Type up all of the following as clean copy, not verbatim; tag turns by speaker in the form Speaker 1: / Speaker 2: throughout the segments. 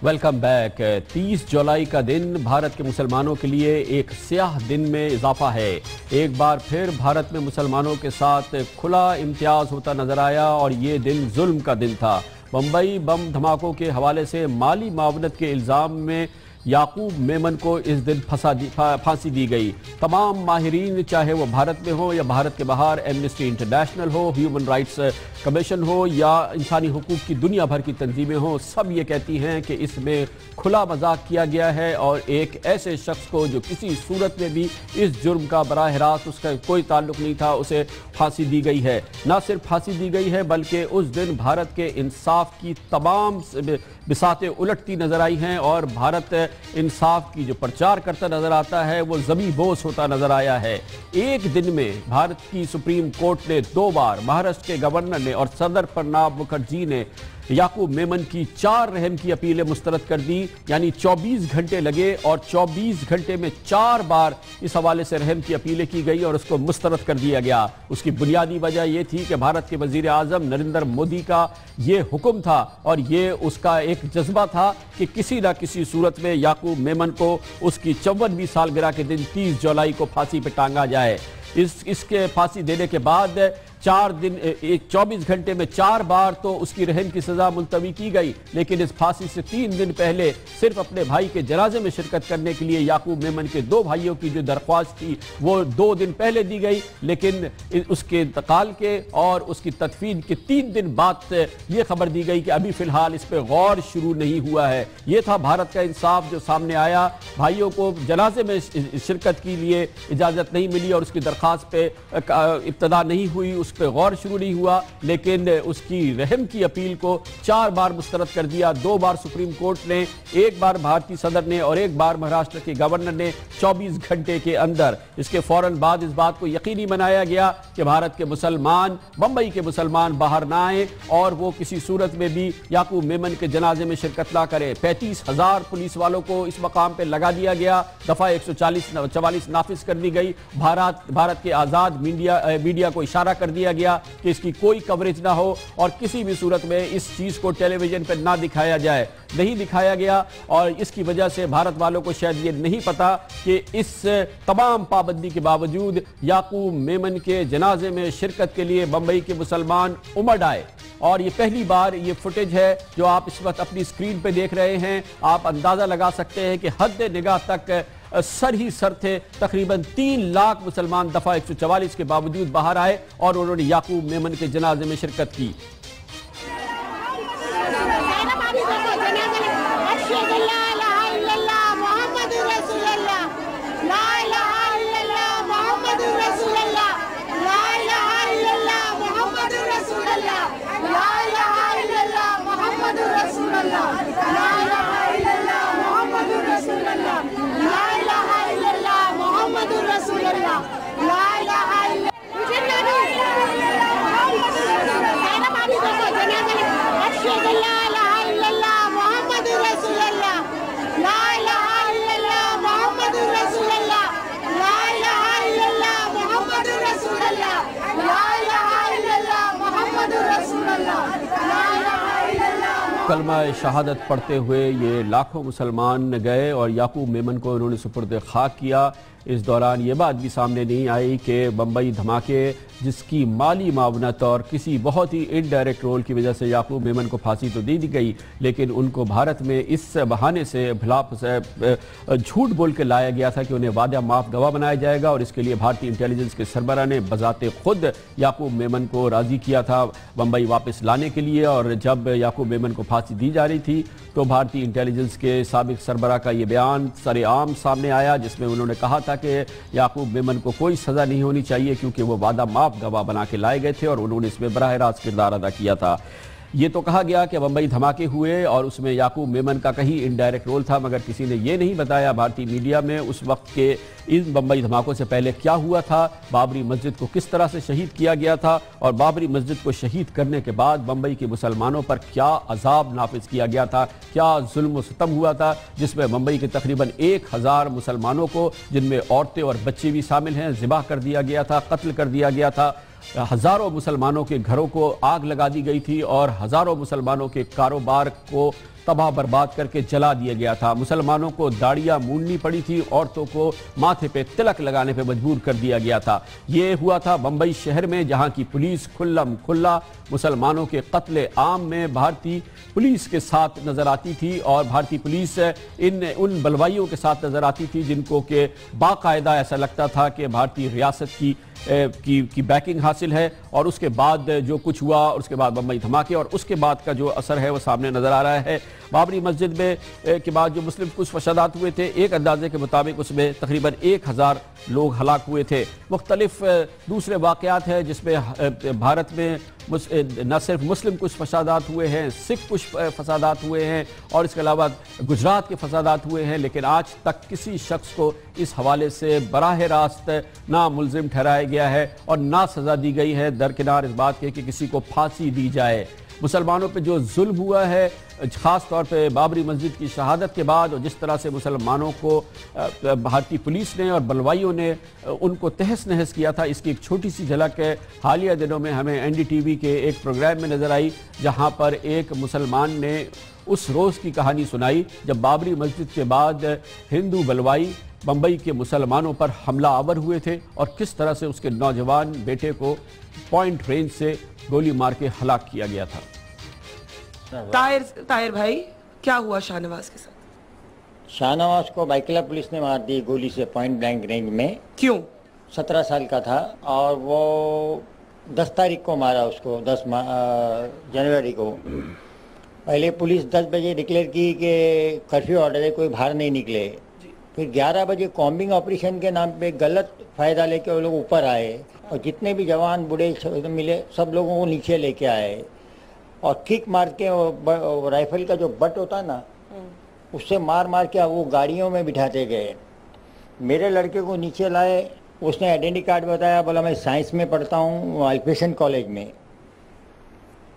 Speaker 1: Welcome back. 30 जुलाई का दिन भारत के मुसलमानों के लिए एक स्याह दिन में इजाफा है। एक बार फिर भारत में मुसलमानों के साथ खुला इम्तियाज होता नजर आया और ये दिन जुल्म का दिन था। बम्बई बम धमाकों के हवाले से माली मावनत के इल्ज़ाम में याकूब मेमन को इस दिन फांसी दी गई। तमाम माहिरीन, चाहे वो भारत में हो या भारत के बाहर, एमनेस्टी इंटरनेशनल हो, ह्यूमन राइट्स कमीशन हो या इंसानी हुकूक की दुनिया भर की तंजीमें हो, सब ये कहती हैं कि इसमें खुला मजाक किया गया है और एक ऐसे शख्स को जो किसी सूरत में भी इस जुर्म का बराह रास्त उसका कोई ताल्लुक नहीं था, उसे फांसी दी गई है। ना सिर्फ फांसी दी गई है बल्कि उस दिन भारत के इंसाफ की तमाम बिसातें उलटती नजर आई हैं और भारत इंसाफ की जो प्रचार करता नजर आता है वो ज़मी बोस होता नजर आया है। एक दिन में भारत की सुप्रीम कोर्ट ने 2 बार, महाराष्ट्र के गवर्नर ने और सदर प्रणब मुखर्जी ने याकूब मेमन की 4 रहम की अपीलें मुस्तरद कर दी। यानी 24 घंटे लगे और 24 घंटे में 4 बार इस हवाले से रहम की अपीलें की गई और उसको मुस्तरद कर दिया गया। उसकी बुनियादी वजह यह थी कि भारत के वजीर आजम नरेंद्र मोदी का ये हुक्म था और ये उसका एक जज्बा था कि किसी न किसी सूरत में याकूब मेमन को उसकी 54वीं सालगिरह के दिन 30 जुलाई को फांसी पर टांगा जाए। इसके फांसी देने के बाद 24 घंटे में 4 बार तो उसकी रहम की सजा मुलतवी की गई, लेकिन इस फांसी से 3 दिन पहले सिर्फ अपने भाई के जनाजे में शिरकत करने के लिए याकूब मेमन के 2 भाइयों की जो दरख्वास्त थी वो 2 दिन पहले दी गई, लेकिन उसके इंतकाल के और उसकी तदफीन के 3 दिन बाद ये खबर दी गई कि अभी फिलहाल इस पर गौर शुरू नहीं हुआ है। ये था भारत का इंसाफ जो सामने आया। भाइयों को जनाजे में शिरकत के लिए इजाजत नहीं मिली और उसकी दरख्वास्त पे इब्तदा नहीं हुई, उस पर गौर शुरू नहीं हुआ, लेकिन उसकी रहम की अपील को 4 बार मुस्तरद कर दिया। 2 बार सुप्रीम कोर्ट ने, 1 बार भारतीय सदर ने और 1 बार महाराष्ट्र के गवर्नर ने 24 घंटे के अंदर। इसके फौरन बाद इस बात को यकीनी बनाया गया कि भारत के मुसलमान, बंबई के मुसलमान बाहर ना आए और वो किसी सूरत में भी याकूब मेमन के जनाजे में शिरकत ना करें। 35,000 पुलिस वालों को इस मकाम पर लगा दिया गया। दफा 144 नाफिज कर दी गई। भारत के आजाद मीडिया को इशारा कर दिया गया कि इसकी कोई कवरेज ना हो और किसी भी सूरत में इस चीज को टेलीविजन पर ना दिखाया जाए। नहीं दिखाया गया और इसकी वजह से भारत वालों को शायद ये नहीं पता कि इस तमाम पाबंदी के बावजूद याकूब मेमन के जनाजे में शिरकत के लिए बंबई के मुसलमान उमड़ आए। और ये पहली बार ये फुटेज है जो आप इस वक्त अपनी स्क्रीन पे देख रहे हैं। आप अंदाजा लगा सकते हैं कि हद निगाह तक सर ही सर थे। तकरीबन 3 लाख मुसलमान दफा 144 के बावजूद बाहर आए और उन्होंने याकूब मेमन के जनाजे में शिरकत की। कलमा शहादत पढ़ते हुए ये लाखों मुसलमान गए और याकूब मेमन को उन्होंने सुपुर्द खाक किया। इस दौरान ये बात भी सामने नहीं आई कि बम्बई धमाके जिसकी माली मावनत और किसी बहुत ही इनडायरेक्ट रोल की वजह से याकूब मेमन को फांसी तो दे दी गई, लेकिन उनको भारत में इस बहाने से झूठ बोल के लाया गया था कि उन्हें वादा माफ गवाह बनाया जाएगा और इसके लिए भारतीय इंटेलिजेंस के सरबराह ने बजाते खुद याकूब मेमन को राजी किया था बम्बई वापस लाने के लिए। और जब याकूब मेमन को फांसी दी जा रही थी तो भारतीय इंटेलिजेंस के साबिक सरबराह का ये बयान सरेआम सामने आया जिसमें उन्होंने कहा था कि याकूब मेमन को कोई सजा नहीं होनी चाहिए क्योंकि वो वादा माफ गवाह बना के लाए गए थे और उन्होंने इसमें बराह रास्त किरदार अदा किया था। ये तो कहा गया कि बम्बई धमाके हुए और उसमें याकूब मेमन का कहीं इनडायरेक्ट रोल था, मगर किसी ने ये नहीं बताया भारतीय मीडिया में उस वक्त के इन बम्बई धमाकों से पहले क्या हुआ था, बाबरी मस्जिद को किस तरह से शहीद किया गया था और बाबरी मस्जिद को शहीद करने के बाद बम्बई के मुसलमानों पर क्या अजाब नाफिज किया गया था, क्या जुल्म व सितम हुआ था, जिसमें बम्बई के तकरीबन 1000 मुसलमानों को, जिनमें औरतें और बच्चे भी शामिल हैं, ज़िबा कर दिया गया था, कत्ल कर दिया गया था। हज़ारों मुसलमानों के घरों को आग लगा दी गई थी और हज़ारों मुसलमानों के कारोबार को तबाह बर्बाद करके जला दिया गया था। मुसलमानों को दाढ़ियां मूंडनी पड़ी थी, औरतों को माथे पे तिलक लगाने पे मजबूर कर दिया गया था। ये हुआ था बंबई शहर में, जहां की पुलिस खुल्लम खुल्ला मुसलमानों के कत्ले आम में भारतीय पुलिस के साथ नजर आती थी और भारतीय पुलिस उन बलवाइयों के साथ नजर आती थी जिनको के बाकायदा ऐसा लगता था कि भारतीय रियासत की बैकिंग हासिल है। और उसके बाद जो कुछ हुआ, उसके बाद बंबई धमाके और उसके बाद का जो असर है वो सामने नजर आ रहा है। बाबरी मस्जिद में के बाद जो मुस्लिम कुछ फसादात हुए थे, एक अंदाजे के मुताबिक उसमें तकरीबन 1000 लोग हलाक हुए थे। मुख्तलिफ दूसरे वाक़यात हैं जिसमें भारत में न सिर्फ मुस्लिम कुछ फसादात हुए हैं, सिख कुछ फसादात हुए हैं और इसके अलावा गुजरात के फसादात हुए हैं, लेकिन आज तक किसी शख्स को इस हवाले से बराह रास्त ना मुलजिम ठहराया गया है और ना सज़ा दी गई है, दरकिनार इस बात के कि किसी को फांसी दी जाए। मुसलमानों पे जो जुल्म हुआ है, ख़ास तौर पे बाबरी मस्जिद की शहादत के बाद, और जिस तरह से मुसलमानों को भारतीय पुलिस ने और बलवाइयों ने उनको तहस नहस किया था, इसकी एक छोटी सी झलक हालिया दिनों में हमें एनडीटीवी के एक प्रोग्राम में नज़र आई, जहां पर एक मुसलमान ने उस रोज़ की कहानी सुनाई जब बाबरी मस्जिद के बाद हिंदू बलवाई बंबई के मुसलमानों पर हमला आवर हुए थे और किस तरह से उसके नौजवान बेटे को पॉइंट रेंज से गोली मार के हलाक किया गया था।
Speaker 2: ताहिर भाई, क्या हुआ शाहनवाज के साथ?
Speaker 3: शाहनवाज को बाइकला पुलिस ने मार दी गोली से पॉइंट ब्लैंक रेंज में।
Speaker 2: क्यों?
Speaker 3: 17 साल का था और वो 10 तारीख को मारा उसको, 10 जनवरी को। पहले पुलिस 10 बजे डिक्लेयर की कि कर्फ्यू ऑर्डर है, कोई बाहर नहीं निकले। फिर 11 बजे कॉम्बिंग ऑपरेशन के नाम पे गलत फ़ायदा लेके वो लोग ऊपर आए और जितने भी जवान बूढ़े मिले सब लोगों को नीचे लेके आए और किक मार के वो राइफल का जो बट होता है ना, उससे मार मार के वो गाड़ियों में बिठाते गए। मेरे लड़के को नीचे लाए, उसने आइडेंटिटी कार्ड बताया, बोला मैं साइंस में पढ़ता हूँ अल्पेशन कॉलेज में।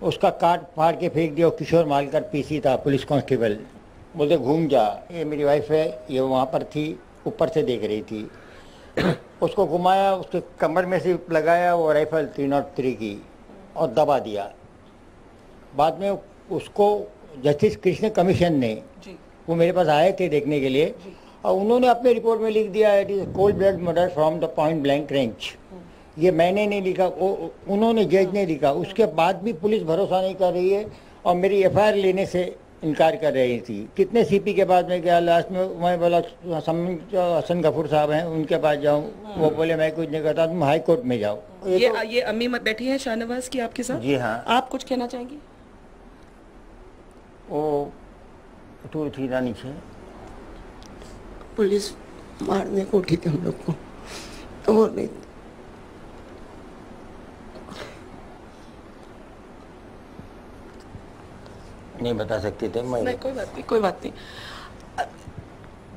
Speaker 3: उसका कार्ड फाड़ के फेंक दिया। किशोर मालकर पीसी था, पुलिस कांस्टेबल। बोलते घूम जा, ये मेरी वाइफ है, ये वहाँ पर थी, ऊपर से देख रही थी। उसको घुमाया, उसके कमर में से लगाया वो राइफल 303 की और दबा दिया। बाद में उसको जस्टिस कृष्ण कमीशन ने, वो मेरे पास आए थे देखने के लिए, और उन्होंने अपने रिपोर्ट में लिख दिया it is cold blood murder from the point blank range. ये मैंने नहीं लिखा, उन्होंने जज ने लिखा। उसके बाद भी पुलिस भरोसा नहीं कर रही है और मेरी एफआईआर लेने से इनकार कर रही थी। कितने सीपी के बाद में गया, लास्ट में मैं बोला हसन गफूर साहब हैं उनके पास जाऊं, वो बोले मैं कुछ नहीं करता, तुम हाई कोर्ट में जाओ।
Speaker 2: ये अम्मी मत बैठी है शाहनवाज की आपके साथ?
Speaker 3: जी हाँ।
Speaker 2: आप कुछ कहना चाहेंगी?
Speaker 3: वो टूर थी ना नीचे,
Speaker 4: पुलिस मारने को उठी थी हम लोग को, तो वो
Speaker 3: नहीं बता सकते थे।
Speaker 2: नहीं, कोई बात नहीं।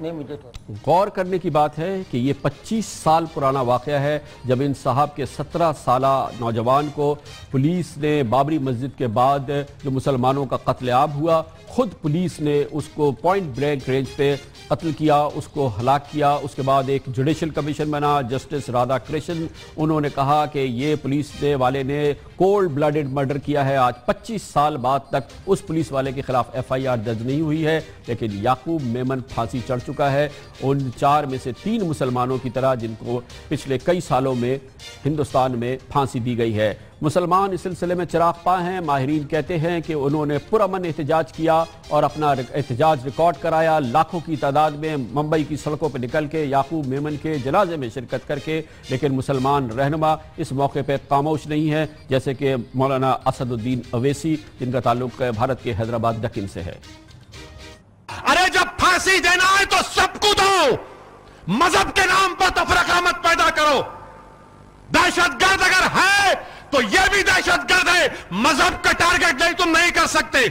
Speaker 3: नहीं, मुझे तो
Speaker 1: गौर करने की बात है कि ये 25 साल पुराना वाक़या है जब इन साहब के 17 साला नौजवान को पुलिस ने बाबरी मस्जिद के बाद जो मुसलमानों का कत्लेआम हुआ, खुद पुलिस ने उसको पॉइंट ब्लैंक रेंज पे कत्ल किया, उसको हलाक किया। उसके बाद एक जुडिशल कमीशन बना, जस्टिस राधा कृष्ण, उन्होंने कहा कि ये पुलिस वाले ने कोल्ड ब्लडेड मर्डर किया है। आज 25 साल बाद तक उस पुलिस वाले के खिलाफ एफआईआर दर्ज नहीं हुई है, लेकिन याकूब मेमन फांसी चढ़ चुका है। उन 4 में से 3 मुसलमानों की तरह जिनको पिछले कई सालों में हिंदुस्तान में फांसी दी गई है। मुसलमान इस सिलसिले में चिराग पा हैं। माहिरीन कहते हैं कि उन्होंने पुरअमन एहतजाज किया और अपना एहतजाज रिकॉर्ड कराया। लाखों की तादाद में मुंबई की सड़कों पर निकल के याकूब मेमन के जनाजे में शिरकत करके, लेकिन मुसलमान रहनुमा इस मौके पर खामोश नहीं है, जैसे कि मौलाना असदुद्दीन अवैसी, जिनका ताल्लुक भारत के हैदराबाद दक्कन से है।
Speaker 5: अरे जब फांसी देना है तो सबको दो, मजहब के नाम पर तफरका मत पैदा करो। दहशतगर्द अगर है तो यह भी दहशतगर्द है, मजहब का टारगेट नहीं तुम नहीं कर सकते।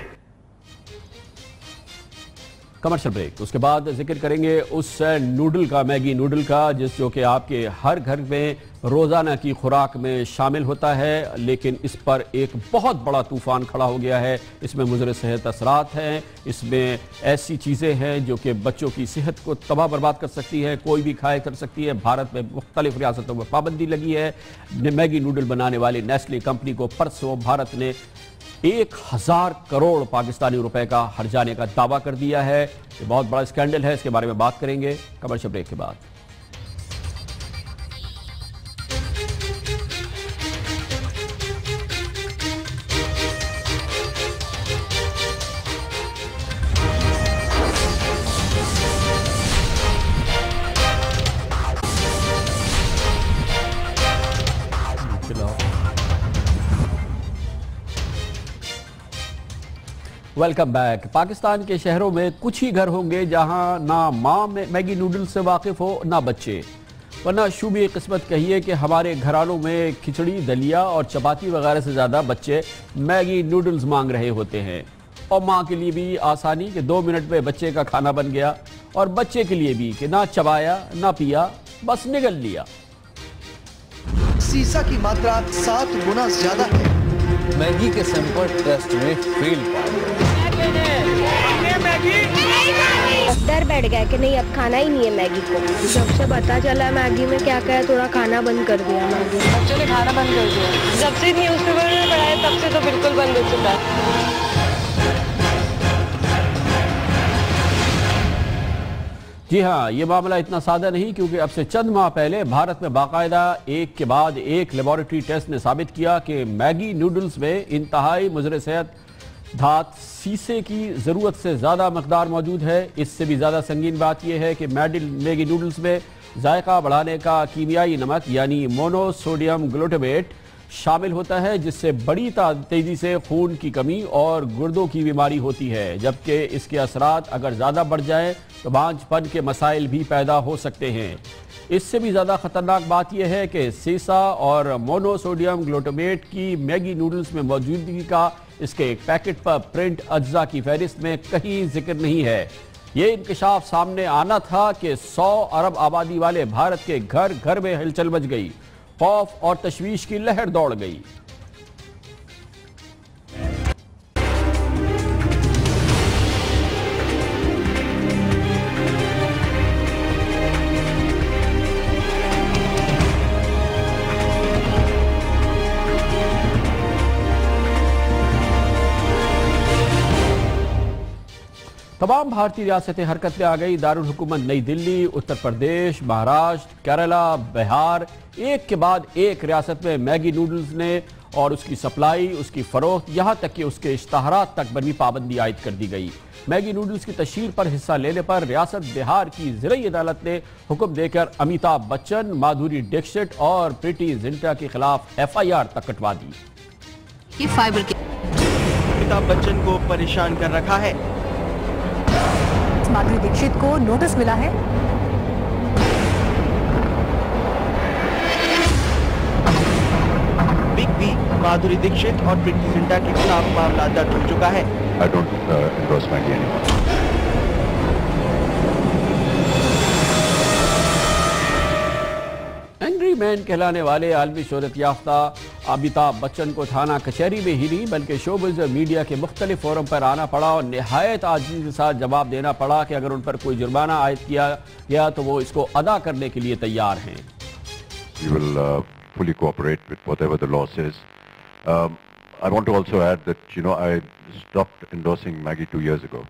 Speaker 1: कमर्शियल ब्रेक, उसके बाद जिक्र करेंगे उस नूडल का, मैगी नूडल का, जो कि आपके हर घर में रोज़ाना की खुराक में शामिल होता है, लेकिन इस पर एक बहुत बड़ा तूफ़ान खड़ा हो गया है। इसमें मुज़र सेहत असरात हैं, इसमें ऐसी चीज़ें हैं जो कि बच्चों की सेहत को तबाह बर्बाद कर सकती है, कोई भी खाए कर सकती है। भारत में मुख्तलिफ रियासतों में पाबंदी लगी है। मैगी नूडल बनाने वाली नेस्ले कंपनी को परसों भारत ने 1000 करोड़ पाकिस्तानी रुपए का हर्जाने का दावा कर दिया है। ये बहुत बड़ा स्कैंडल है, इसके बारे में बात करेंगे कमर्शियल ब्रेक के बाद। Welcome back. पाकिस्तान के शहरों में कुछ ही घर होंगे जहां ना माँ मैगी नूडल्स से वाकिफ हो ना बच्चे, वरना शुभी किस्मत कहिए कि हमारे घरानों में खिचड़ी, दलिया और चपाती वगैरह से ज़्यादा बच्चे मैगी नूडल्स मांग रहे होते हैं। और माँ के लिए भी आसानी कि 2 मिनट में बच्चे का खाना बन गया, और बच्चे के लिए भी कि ना चबाया ना पिया, बस निगल लिया।
Speaker 6: सीसा की मात्रा 7 गुना ज्यादा है।
Speaker 7: मैगी के सैंपल टेस्ट में फेल पाए।
Speaker 8: डर बैठ गया कि नहीं अब खाना ही नहीं है मैगी को। जब से पता चला मैगी में क्या क्या है, थोड़ा खाना बंद कर दिया मैगी।
Speaker 2: बच्चों ने खाना बंद कर दिया। जब से न्यूज़पेपर में पढ़ा है तब से तो बिल्कुल बंद हो चुका है।
Speaker 1: जी हाँ, ये मामला इतना सादा नहीं, क्योंकि अब से चंद माह पहले भारत में बाकायदा एक के बाद एक लेबोरेटरी टेस्ट ने साबित किया कि मैगी नूडल्स में इंतहाई मुज़र सेहत धात सीसे की ज़रूरत से ज़्यादा मकदार मौजूद है। इससे भी ज़्यादा संगीन बात यह है कि मैगी नूडल्स में जायका बढ़ाने का कीमियाई नमक यानी मोनोसोडियम ग्लूटामेट शामिल होता है, जिससे बड़ी तेज़ी से खून की कमी और गुर्दों की बीमारी होती है, जबकि इसके असरात अगर ज़्यादा बढ़ जाएं तो बांझपन के मसाइल भी पैदा हो सकते हैं। इससे भी ज़्यादा ख़तरनाक बात यह है कि सीसा और मोनोसोडियम ग्लूटामेट की मैगी नूडल्स में मौजूदगी का इसके एक पैकेट पर प्रिंट अज्जा की फहरिस्त में कहीं जिक्र नहीं है। ये इंकशाफ सामने आना था कि 100 अरब आबादी वाले भारत के घर घर में हलचल मच गई, खौफ और तशवीश की लहर दौड़ गई। तमाम भारतीय रियासतें हरकत में आ गई। दारुल हुकूमत नई दिल्ली, उत्तर प्रदेश, महाराष्ट्र, केरला, बिहार, एक के बाद एक रियासत में मैगी नूडल्स ने और उसकी सप्लाई, उसकी फरोख्त, यहाँ तक कि उसके इश्तहारात तक पर भी पाबंदी आयद कर दी गई। मैगी नूडल्स की तशहीर पर हिस्सा लेने पर रियासत बिहार की ज़िलाई अदालत ने हुक्म देकर अमिताभ बच्चन, माधुरी दीक्षित और प्रीति जिंटा के खिलाफ FIR तक कटवा दी।
Speaker 6: अमिताभ बच्चन को परेशान कर रखा है।
Speaker 9: माधुरी दीक्षित को नोटिस मिला है।
Speaker 6: बिग बी, माधुरी दीक्षित और प्रीति जिंटा के खिलाफ मामला दर्ज हो चुका है।
Speaker 5: I don't endorse Maggi anymore.
Speaker 1: Angry man कहलाने वाले आलमी शोहरत याफ्ता अमिताभ बच्चन को थाना कचहरी में ही नहीं बल्कि शोबिज़ मीडिया के मुख्तलिफ फोरम पर आना पड़ा और निहायत आजिज़ी के साथ जवाब देना पड़ा कि अगर उन पर कोई जुर्माना आयद किया गया तो वो इसको अदा करने के लिए तैयार हैं।
Speaker 5: We will fully cooperate with whatever the law says. I want to also add that, I stopped endorsing Maggi 2 years ago.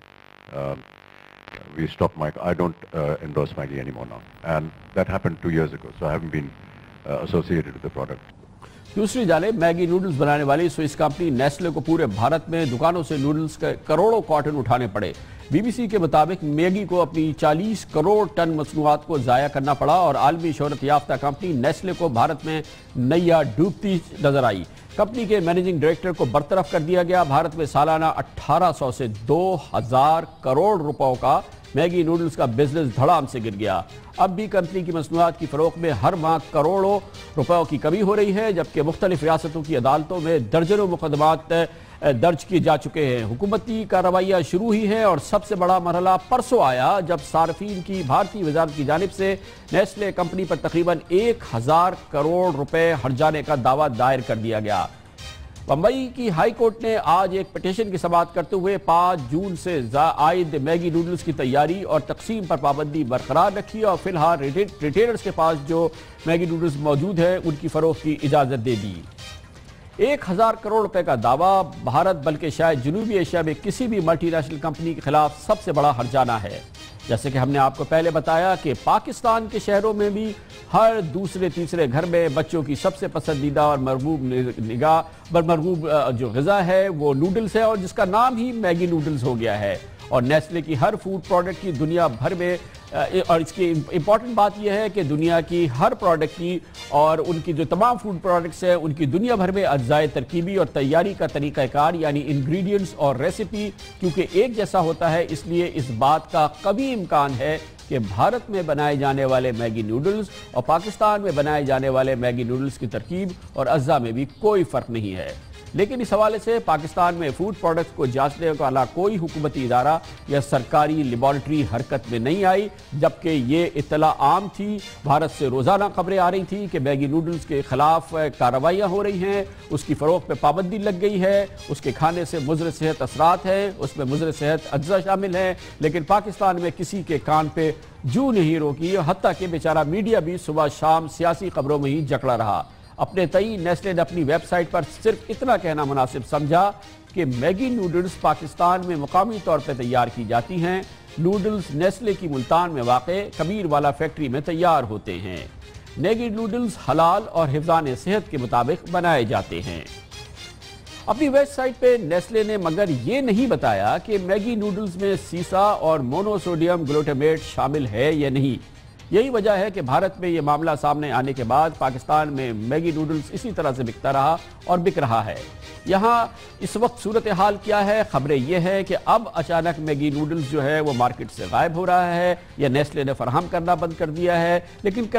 Speaker 5: We stopped I don't endorse Maggi anymore now. And that happened 2 years ago, so I haven't been associated with the product.
Speaker 1: दूसरी जानिब Maggi noodles बनाने वाली Swiss company Nestle को पूरे भारत में दुकानों से noodles के करोड़ों कार्टन उठाने पड़े। BBC के मुताबिक मैगी को अपनी 40 करोड़ टन मसनूआत को ज़ाया करना पड़ा और आलमी शोहरत याफ्ता कंपनी नेस्ले को भारत में नैया डूबती नजर आई। कंपनी के मैनेजिंग डायरेक्टर को बरतरफ कर दिया गया। भारत में सालाना 1800 से 2000 करोड़ रुपयों का मैगी नूडल्स का बिजनेस धड़ाम से गिर गया। अब भी कंपनी की मसनूआत की फरोख्त में हर माह करोड़ों रुपयों की कमी हो रही है, जबकि मुख्तलिफ रियासतों की अदालतों में दर्जनों मुकदमात दर्ज किए जा चुके हैं। हुकूमती कार्रवाइयाँ शुरू ही है और सबसे बड़ा मरहला परसों आया जब सार्फिन की भारतीय वजारत की जानिब से नेस्ले कंपनी पर तकरीबन 1000 करोड़ रुपए हर्जाने का दावा दायर कर दिया गया। बम्बई की हाई कोर्ट ने आज एक पिटीशन की समाअत करते हुए 5 जून से आयद मैगी नूडल्स की तैयारी और तकसीम पर पाबंदी बरकरार रखी और फिलहाल रिटेलर्स के पास जो मैगी नूडल्स मौजूद है उनकी फरोख्त की इजाज़त दे दी। 1000 करोड़ रुपए का दावा। भारत बल्कि शायद जनूबी एशिया में किसी भी मल्टीनेशनल कंपनी के खिलाफ सबसे बड़ा हर्जाना है। जैसे कि हमने आपको पहले बताया कि पाकिस्तान के शहरों में भी हर दूसरे तीसरे घर में बच्चों की सबसे पसंदीदा और मरगूब जो ग़िज़ा है वो नूडल्स है, और जिसका नाम ही मैगी नूडल्स हो गया है। और नेस्ले की हर फूड प्रोडक्ट की दुनिया भर में, और इसकी इम्पॉर्टेंट बात यह है कि दुनिया की हर प्रोडक्ट की और उनकी जो तमाम फूड प्रोडक्ट्स हैं उनकी दुनिया भर में अज्जाए तरकीबी और तैयारी का तरीक़ाकार यानी इंग्रेडिएंट्स और रेसिपी क्योंकि एक जैसा होता है, इसलिए इस बात का कभी इम्कान है कि भारत में बनाए जाने वाले मैगी नूडल्स और पाकिस्तान में बनाए जाने वाले मैगी नूडल्स की तरकीब और अज्जा में भी कोई फ़र्क नहीं है। लेकिन इस हवाले से पाकिस्तान में फूड प्रोडक्ट्स को जांचने वाला कोई हुकूमती इदारा या सरकारी लेबॉरेटरी हरकत में नहीं आई, जबकि ये इत्तला आम थी। भारत से रोज़ाना खबरें आ रही थी कि मैगी नूडल्स के खिलाफ कार्रवाइयाँ हो रही हैं, उसकी फ़रोख्त पे पाबंदी लग गई है, उसके खाने से मुज़र सेहत असरात हैं, उसमें मुज़र सेहत अज्जा शामिल हैं। लेकिन पाकिस्तान में किसी के कान पे जू नहीं रोकी, हत्ता कि बेचारा मीडिया भी सुबह शाम सियासी खबरों में ही जकड़ा रहा। अपने तई नेस्ले ने अपनी वेबसाइट पर सिर्फ इतना कहना मुनासिब समझा कि मैगी नूडल्स पाकिस्तान में मुकामी तौर पर तैयार की जाती हैं। नूडल्स नेस्ले की मुल्तान में वाक़े कबीर वाला फैक्ट्री में तैयार होते हैं। मैगी नूडल्स हलाल और हिफ्ज़ान सेहत के मुताबिक बनाए जाते हैं। अपनी वेबसाइट पे नेस्ले ने मगर ये नहीं बताया कि मैगी नूडल्स में सीसा और मोनोसोडियम ग्लूटामेट शामिल है या नहीं। यही वजह है कि भारत में ये मामला सामने आने के बाद पाकिस्तान में मैगी नूडल्स इसी तरह से बिकता रहा और बिक रहा है। यहाँ इस वक्त सूरत हाल क्या है? खबरें ये है कि अब अचानक मैगी नूडल्स जो है वो मार्केट से गायब हो रहा है या नेस्ले ने फराहम करना बंद कर दिया है। लेकिन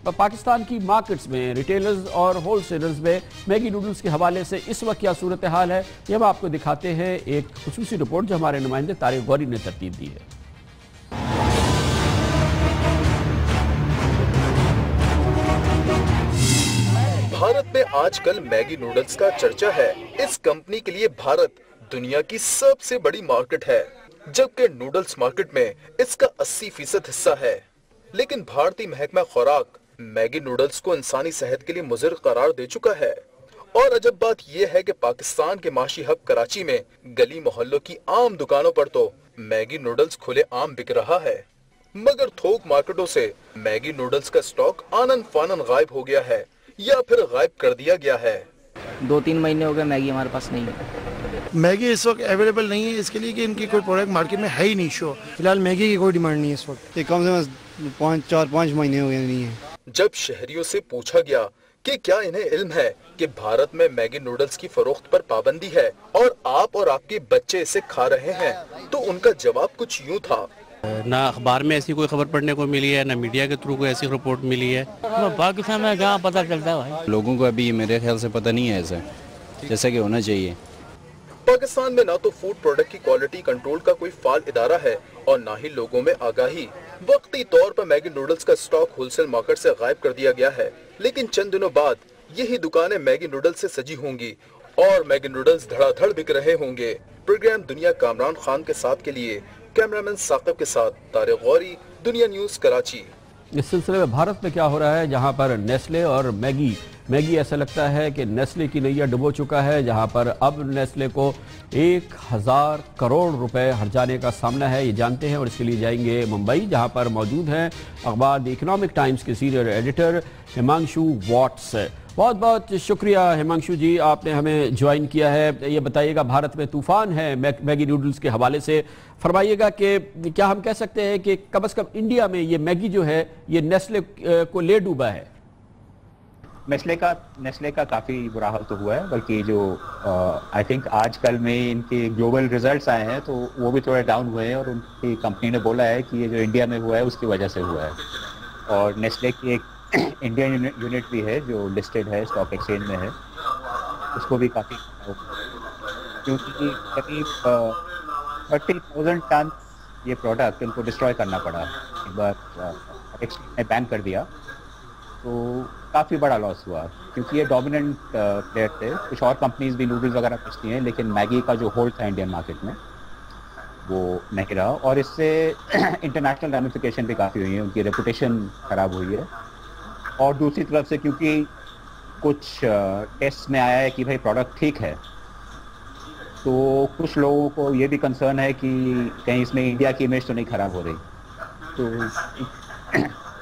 Speaker 1: पाकिस्तान की मार्केट्स में रिटेलर्स और होलसेलर्स में मैगी नूडल्स के हवाले से इस वक्त क्या सूरत हाल है, ये हम आपको दिखाते हैं। एक खुसूसी रिपोर्ट जो हमारे नुमाइंदे तारिक गौरी ने तरतीब दी है।
Speaker 10: भारत में आजकल मैगी नूडल्स का चर्चा है। इस कंपनी के लिए भारत दुनिया की सबसे बड़ी मार्केट है, जबकि नूडल्स मार्केट में इसका 80% हिस्सा है। लेकिन भारतीय महकमा खुराक मैगी नूडल्स को इंसानी सेहत के लिए मुज़र करार दे चुका है। और अजब बात यह है कि पाकिस्तान के माशी हब कराची में गली मोहल्लों की आम दुकानों पर तो मैगी नूडल्स खुले आम बिक रहा है, मगर थोक मार्केटों से मैगी नूडल्स का स्टॉक आनन फानन गायब हो गया है या फिर गायब कर दिया गया है।
Speaker 11: 2-3 महीने हो गए मैगी हमारे पास नहीं है।
Speaker 12: मैगी इस वक्त अवेलेबल नहीं है इसके लिए कि इनकी कोई प्रोडक्ट मार्केट में है ही नहीं। शो फिलहाल मैगी की कोई डिमांड नहीं है इस वक्त। ये कम से कम 4-5 महीने हो गए नहीं है।
Speaker 10: जब शहरियों से पूछा गया कि क्या इन्हें इल्म है कि भारत में मैगी नूडल्स की फरोख्त पर पाबंदी है और आप और आपके बच्चे इसे खा रहे हैं, तो उनका जवाब कुछ यूँ था।
Speaker 13: ना अखबार में ऐसी कोई खबर पढ़ने को मिली है, ना मीडिया के थ्रू कोई ऐसी रिपोर्ट मिली है।
Speaker 11: पाकिस्तान में कहाँ पता चलता है भाई?
Speaker 7: लोगों को अभी मेरे ख्याल से पता नहीं है ऐसा जैसा कि होना चाहिए।
Speaker 10: पाकिस्तान में ना तो फूड प्रोडक्ट की क्वालिटी कंट्रोल का कोई फाल इदारा है और ना ही लोगों में आगाही। वक्ती तौर पर मैगी नूडल्स का स्टॉक होलसेल मार्केट से गायब कर दिया गया है, लेकिन चंद दिनों बाद यही दुकानें मैगी नूडल्स से सजी होंगी और मैगी नूडल्स धड़ाधड़ बिक रहे होंगे। प्रोग्राम दुनिया कामरान खान के साथ के लिए कैमरामैन साकिब के साथ तारिक गौरी, दुनिया न्यूज कराची।
Speaker 1: इस सिलसिले में भारत में क्या हो रहा है, जहां पर नेस्ले और मैगी ऐसा लगता है कि नेस्ले की नैया डुबो चुका है, जहां पर अब नेस्ले को 1000 करोड़ रुपए हर्जाने का सामना है, ये जानते हैं। और इसके लिए जाएंगे मुंबई, जहां पर मौजूद हैं अखबार द इकोनॉमिक टाइम्स के सीनियर एडिटर हिमांशु वॉट्स। बहुत बहुत शुक्रिया हिमांशु जी, आपने हमें ज्वाइन किया है। ये बताइएगा, भारत में तूफान है मैगी नूडल्स के हवाले से, फरमाइएगा कि क्या हम कह सकते हैं कि कम से कम इंडिया में ये मैगी जो है ये नेस्ले को ले डूबा है?
Speaker 14: नेस्ले का काफ़ी बुरा हाल तो हुआ है, बल्कि जो आई थिंक आजकल में इनके ग्लोबल रिजल्ट्स आए हैं तो वो भी थोड़े डाउन हुए हैं और उनकी कंपनी ने बोला है कि ये जो इंडिया में हुआ है उसकी वजह से हुआ है। और नेस्ले की एक इंडियन यूनिट भी है जो लिस्टेड है, स्टॉक एक्सचेंज में है, उसको भी काफ़ी, क्योंकि करीब 30,000 टन ये प्रोडक्ट इनको डिस्ट्रॉय करना पड़ा। एक बार एक्सचेंज ने बैन कर दिया तो काफ़ी बड़ा लॉस हुआ, क्योंकि ये डोमिनेंट प्लेयर थे। कुछ और कंपनीज भी नूडल्स वगैरह बेचती हैं, लेकिन मैगी का जो होल्ड था इंडियन मार्केट में वो नहीं रहा, और इससे इंटरनेशनल रैमिफिकेशन भी काफ़ी हुई है, उनकी रेपुटेशन ख़राब हुई है। और दूसरी तरफ से क्योंकि कुछ टेस्ट में आया है कि भाई प्रोडक्ट ठीक है, तो कुछ लोगों को ये भी कंसर्न है कि कहीं इसमें इंडिया की इमेज तो नहीं खराब हो रही, तो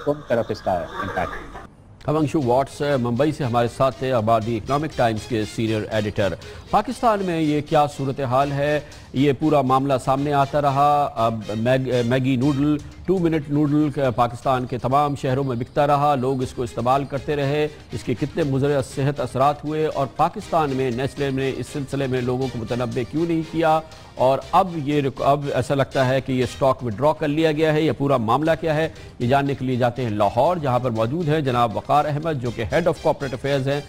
Speaker 14: कौन तरफ इसका इम्पैक्ट।
Speaker 1: हिमांशु वॉट्स मुंबई से हमारे साथ थे, आबादी इकोनॉमिक टाइम्स के सीनियर एडिटर। पाकिस्तान में ये क्या सूरत हाल है, ये पूरा मामला सामने आता रहा। अब Maggi noodle 2 minute noodle Pakistan के तमाम शहरों में बिकता रहा, लोग इसको इस्तेमाल करते रहे, इसके कितने मुज़र सेहत असरात हुए, और पाकिस्तान में नेस्ले ने इस सिलसिले में लोगों को मुतनब्बे क्यों नहीं किया, और अब ऐसा लगता है कि ये स्टॉक विड्रॉ कर लिया गया है। ये पूरा मामला क्या है, ये जानने के लिए जाते हैं लाहौर, जहां पर मौजूद हैं जनाब वकार अहमद, जो कि हेड ऑफ कॉर्पोरेट अफेयर्स हैं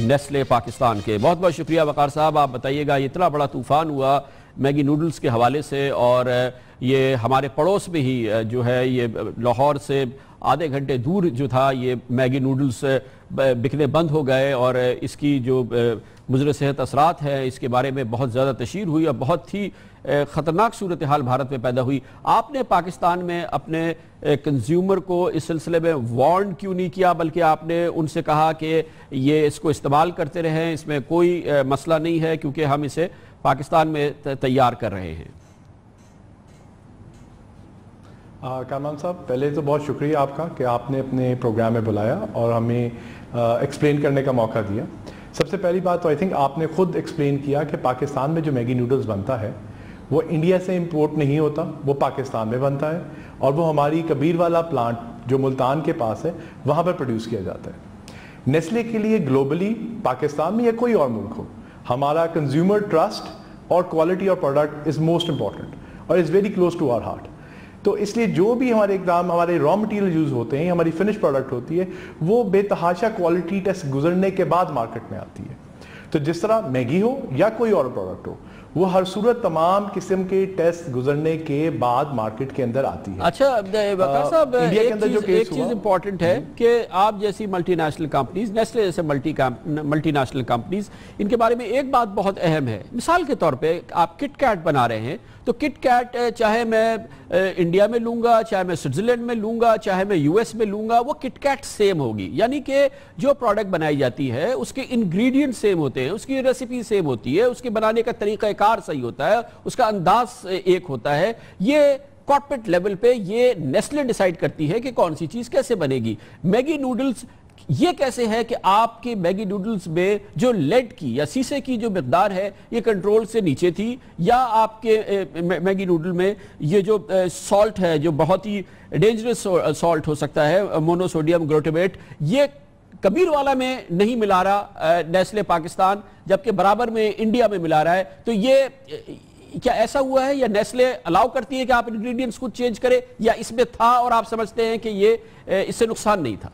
Speaker 1: नेस्ले पाकिस्तान के। बहुत बहुत शुक्रिया वकार साहब। आप बताइएगा, इतना बड़ा तूफान हुआ मैगी नूडल्स के हवाले से, और ये हमारे पड़ोस में ही जो है, ये लाहौर से आधे घंटे दूर जो था, ये मैगी नूडल्स बिकने बंद हो गए, और इसकी जो मुज़र सेहत असरात है इसके बारे में बहुत ज़्यादा तशहीर हुई और बहुत ही ख़तरनाक सूरत हाल भारत में पैदा हुई। आपने पाकिस्तान में अपने कंज्यूमर को इस सिलसिले में वार्न क्यों नहीं किया, बल्कि आपने उनसे कहा कि ये इसको इस्तेमाल करते रहें, इसमें कोई मसला नहीं है, क्योंकि हम इसे पाकिस्तान में तैयार कर रहे हैं।
Speaker 15: कामरान साहब, पहले तो बहुत शुक्रिया आपका कि आपने अपने प्रोग्राम में बुलाया और हमें एक्सप्लेन करने का मौका दिया। सबसे पहली बात तो आई थिंक आपने खुद एक्सप्लेन किया कि पाकिस्तान में जो मैगी नूडल्स बनता है वो इंडिया से इंपोर्ट नहीं होता, वो पाकिस्तान में बनता है, और वो हमारी कबीर वाला प्लांट जो मुल्तान के पास है वहाँ पर प्रोड्यूस किया जाता है। नेस्ले के लिए ग्लोबली, पाकिस्तान में या कोई और मुल्क हो, हमारा कंज्यूमर ट्रस्ट और quality of product is most important और is very close to our heart. तो इसलिए जो भी हमारे एग्जाम, हमारे रॉ मटेरियल यूज़ होते हैं, हमारी फिनिश प्रोडक्ट होती है, वो बेतहाशा क्वालिटी टेस्ट गुजरने के बाद मार्केट में आती है। तो जिस तरह मैगी हो या कोई और प्रोडक्ट हो, वो हर सूरत तमाम किस्म के टेस्ट गुजरने के बाद मार्केट के अंदर आती है।
Speaker 1: अच्छा वकार साहब, इंडिया के अंदर जो एक चीज इंपॉर्टेंट है कि आप जैसी मल्टीनेशनल कंपनीज, नेस्ले जैसे मल्टीनेशनल कंपनीज, इनके बारे में एक बात बहुत अहम है। मिसाल के तौर पे आप किट कैट बना रहे हैं, तो किट कैट चाहे मैं इंडिया में लूंगा, चाहे मैं स्विट्जरलैंड में लूंगा, चाहे मैं यूएस में लूंगा, वो किट कैट सेम होगी। यानी कि जो प्रोडक्ट बनाई जाती है उसके इंग्रेडिएंट सेम होते हैं, उसकी रेसिपी सेम होती है, उसके बनाने का तरीकाकार सही होता है, उसका अंदाज एक होता है। ये कॉर्पोरेट लेवल पे ये नेस्ले डिसाइड करती है कि कौन सी चीज कैसे बनेगी। मैगी नूडल्स ये कैसे है कि आपके मैगी नूडल्स में जो लेड की या शीशे की जो मिकदार है ये कंट्रोल से नीचे थी, या आपके मैगी नूडल में ये जो सॉल्ट है, जो बहुत ही डेंजरस सॉल्ट हो सकता है, मोनोसोडियम ग्लूटामेट, ये कबीर वाला में नहीं मिला रहा नेस्ले पाकिस्तान, जबकि बराबर में इंडिया में मिला रहा है। तो ये क्या ऐसा हुआ है, या नेस्ले अलाउ करती है कि आप इंग्रेडिएंट्स को चेंज करें, या इसमें था और आप समझते हैं कि ये इससे नुकसान नहीं था?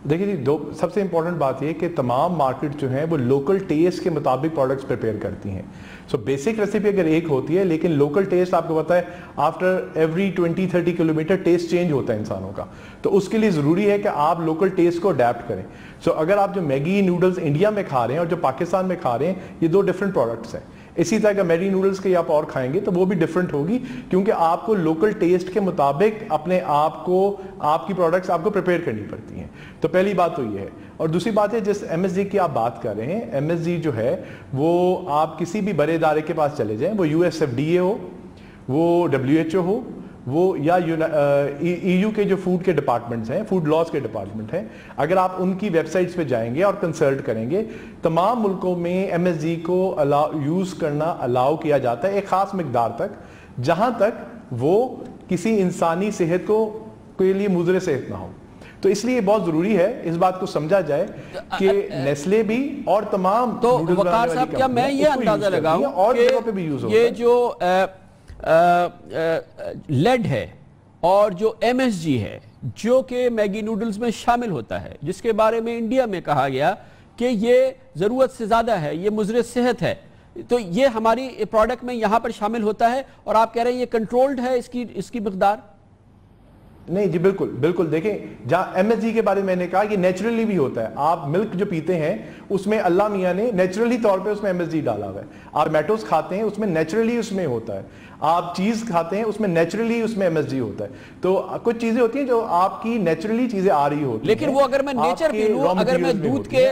Speaker 15: देखिए जी, सबसे इंपॉर्टेंट बात यह कि तमाम मार्केट जो हैं वो लोकल टेस्ट के मुताबिक प्रोडक्ट्स प्रिपेयर करती हैं। सो बेसिक रेसिपी अगर एक होती है, लेकिन लोकल टेस्ट आपको पता है after every 20-30 kilometre taste change होता है इंसानों का, तो उसके लिए ज़रूरी है कि आप लोकल टेस्ट को अडेप्ट करें। सो अगर आप जो मैगी नूडल्स इंडिया में खा रहे हैं और जो पाकिस्तान में खा रहे हैं, ये दो डिफरेंट प्रोडक्ट्स हैं। इसी तरह का मैगी नूडल्स के आप और खाएंगे तो वो भी डिफरेंट होगी, क्योंकि आपको लोकल टेस्ट के मुताबिक अपने आप को, आपकी प्रोडक्ट्स आपको प्रिपेयर करनी पड़ती हैं। तो पहली बात तो ये है। और दूसरी बात है, जिस MSG की आप बात कर रहे हैं, MSG जो है वो आप किसी भी बड़े इदारे के पास चले जाएं, वो USFDA हो, वो WHO हो, वो या EU के जो फूड के डिपार्टमेंट्स हैं, फूड लॉज के डिपार्टमेंट हैं, अगर आप उनकी वेबसाइट्स पे जाएंगे और कंसल्ट करेंगे, तमाम मुल्कों में MSG को यूज़ करना अलाउ किया जाता है एक ख़ास मिकदार तक, जहां तक वो किसी इंसानी सेहत को के लिए मुज़र सेहत ना हो। तो इसलिए बहुत जरूरी है इस बात को समझा जाए कि नेस्ले भी और तमाम,
Speaker 1: तो वकार साहब, क्या मैं ये अंदाजा लगाऊं और जगहों पे भी यूज होता है, ये जो लेड है और जो MSG है जो कि मैगी नूडल्स में शामिल होता है, जिसके बारे में इंडिया में कहा गया कि ये जरूरत से ज्यादा है, ये मुज़र सेहत है, तो ये हमारी प्रोडक्ट में यहां पर शामिल होता है, और आप कह रहे हैं ये कंट्रोल्ड है इसकी मिकदार?
Speaker 15: नहीं जी, बिल्कुल बिल्कुल। देखें, जहां एमएसजी के बारे में मैंने कहा कि नेचुरली भी होता है। आप मिल्क जो पीते हैं उसमें अल्लाह मियां ने नेचुरली तौर पे उसमें एमएसजी डाला हुआ है। आप टोमेटोज खाते हैं उसमें नेचुरली उसमें होता है। आप चीज खाते हैं उसमें नेचुरली उसमें एमएसजी होता है। तो कुछ चीजें होती हैं जो आपकी नेचुरली चीजें आ रही होती हैं,
Speaker 1: लेकिन वो अगर मैं नेचर पी लूं, अगर मैं दूध के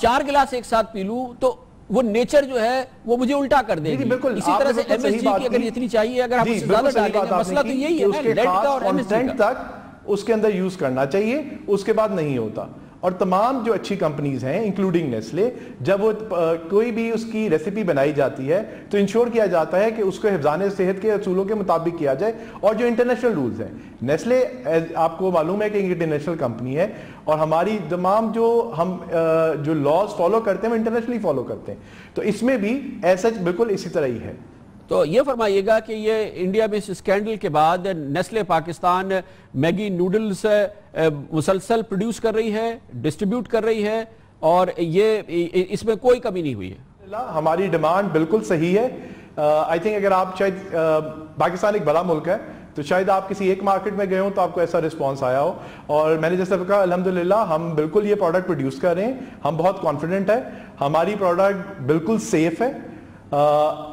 Speaker 1: 4 गिलास एक साथ पी लूं तो वो नेचर जो है वो मुझे उल्टा कर देगी। बिल्कुल इसी तरह से एमएसजी की अगर इतनी चाहिए, अगर हम उससे ज्यादा डालेंगे, मसला तो यही है ना, लेड का और एमएसजी का
Speaker 15: तक उसके अंदर यूज करना चाहिए, उसके बाद नहीं होता। और तमाम जो अच्छी कंपनीज हैं इंक्लूडिंग नेस्ले, जब वो कोई भी उसकी रेसिपी बनाई जाती है तो इंश्योर किया जाता है कि उसको हिफ्ज़ाने सेहत के असूलों के मुताबिक किया जाए। और जो इंटरनेशनल रूल्स हैं, नेस्ले आपको मालूम है कि इंटरनेशनल कंपनी है और हमारी तमाम जो लॉज फॉलो करते हैं वो इंटरनेशनली फॉलो करते हैं। तो इसमें भी ऐसा बिल्कुल इसी तरह ही है।
Speaker 1: तो ये फरमाइएगा कि ये इंडिया में इस स्कैंडल के बाद नेस्ले पाकिस्तान मैगी नूडल्स मुसलसल प्रोड्यूस कर रही है, डिस्ट्रीब्यूट कर रही है और ये इसमें कोई कमी नहीं हुई है।
Speaker 15: हमारी डिमांड बिल्कुल सही है। आई थिंक अगर आप शायद पाकिस्तान एक बड़ा मुल्क है तो शायद आप किसी एक मार्केट में गए हो तो आपको ऐसा रिस्पांस आया हो। और मैंने जैसे कहा अल्हम्दुलिल्लाह हम बिल्कुल ये प्रोडक्ट प्रोड्यूस कर रहे हैं, हम बहुत कॉन्फिडेंट है। हमारी प्रोडक्ट बिल्कुल सेफ है,